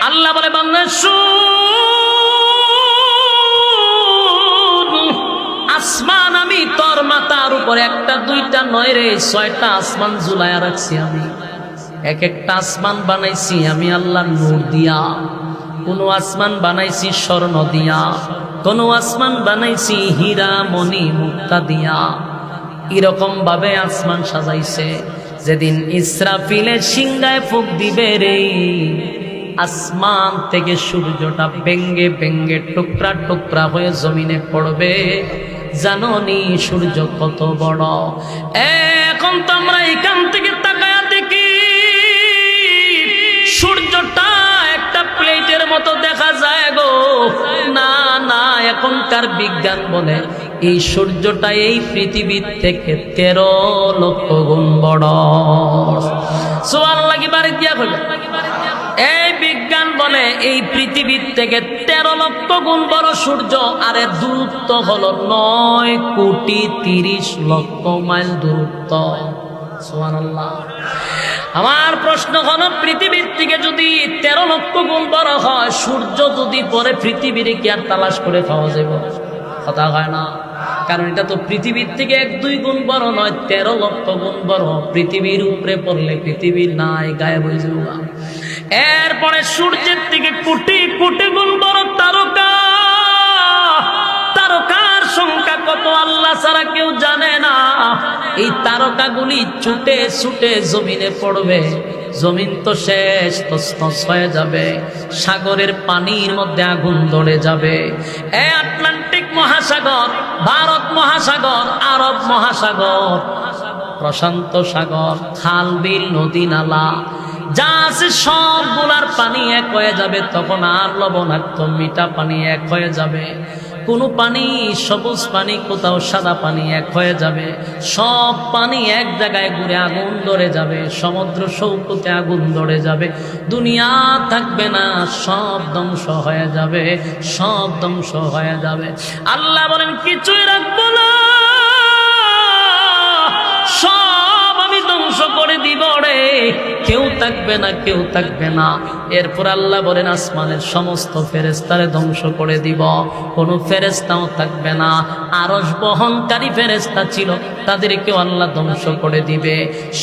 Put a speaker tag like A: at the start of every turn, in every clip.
A: আল্লাহ বলে বান্দা শুন, আসমান আমি তোর মাথার উপরে একটা দুইটা নয় রে 6টা আসমান ঝুলাইয়া রাখছি আমি। এক একটা আসমান বানাইছি আমি আল্লাহ নূর দিয়া, কোন আসমান বানাইছি স্বর্ণ দিয়া, কোন আসমান বানাইছি হীরা মণি মুক্তা দিয়া। এরকম ভাবে আসমান সাজাইছে, যেদিন ইসরাফিলের সিংহায় ফুঁক দিবে রে, আসমান থেকে সূর্যটা ভেঙ্গে ভেঙ্গে টুকরা টুকরা হয়ে জমিনে পড়বে। জানোনি সূর্য কত বড়? এখন তো আমরা এখান থেকে তাকায়া দেখি সূর্যটা একটা প্লেটের মতো দেখা যায় গো। না না, এখনকার বিজ্ঞান বলে এই সূর্যটা এই পৃথিবীর থেকে 13 লক্ষ গুণ বড়। সুবহানাল্লাহ কি বাড়ি দিয়া কইবে? এই বিজ্ঞান বলে এই পৃথিবীর থেকে 13 লক্ষ গুণ বড় সূর্য, আর এর দূরত্ব হলো 9,30,00,000 মাইল দূরত্ব। সুবহানাল্লাহ। আমার প্রশ্ন হলো, পৃথিবীর থেকে যদি 13 লক্ষ গুণ বড় হয়, সূর্য যদি পরে পৃথিবীর কি আর তালাশ করে পাওয়া যাবে? কথা হয় না, কারণ এটা তো পৃথিবীর থেকে 1-2 গুণ বড় নয়, 13 লক্ষ গুণ বড়। পৃথিবীর উপরে পড়লে পৃথিবীর নাই, গায়েব হয়ে যাবে। এরপরে সূর্যের থেকে কোটি কোটি গুণ বড় তারকা, তারকার সংখ্যা কত আল্লাহ ছাড়া কেউ জানে না। এই তারকাগুলি ছুটে ছুটে জমিনে পড়বে, জমিন তো শেষ, তছনছ হয়ে যাবে। সাগরের পানির মধ্যে আগুন ধরে যাবে। এই আটলান্টিক মহাসাগর, ভারত মহাসাগর, আরব মহাসাগর, প্রশান্ত সাগর, খাল বিল নদী নালা যা আছে সবগুলার পানি এক হয়ে যাবে। তখন আর লবণাক্ত মিঠা পানি এক হয়ে যাবে। কোনো পানি সবুজ পানি, কোথাও সাদা পানি এক হয়ে যাবে। সব পানি এক জায়গায় ঘুরে আগুন ধরে যাবে। সমুদ্র সৈকতে আগুন ধরে যাবে। দুনিয়া থাকবে না, সব ধ্বংস হয়ে যাবে, সব ধ্বংস হয়ে যাবে। আল্লাহ বলেন কিছুই রাখবো না, সব আমি ধ্বংস করে দিব রে, কেউ থাকবে না, কেউ থাকবে না। এরপর আল্লাহ বলেন আসমানের সমস্ত ফেরেশতারে ধ্বংস করে দিব, কোনো ফেরেশতাও থাকবে না। আরশ বহনকারী ফেরেশতা ছিল, তাদেরকেও আল্লাহ ধ্বংস করে দিবে।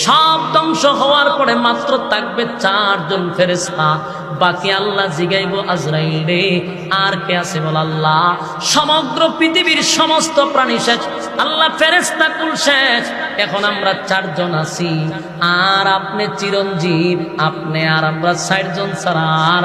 A: সব ধ্বংস হওয়ার পরে মাত্র থাকবে 4 জন ফেরেশতা। বাকি আল্লাহ জিগাইব আজরাইল রে আর কে আছে বল? আল্লাহ। সমগ্র পৃথিবীর সমস্ত প্রাণী শেষ, আল্লাহ ফেরেশতা কুল শেষ। এখন আমরা 4 জন আছি, আর আপনি চিরঞ্জীব, আপনি আর আমরা 60 জন ছাড়া আর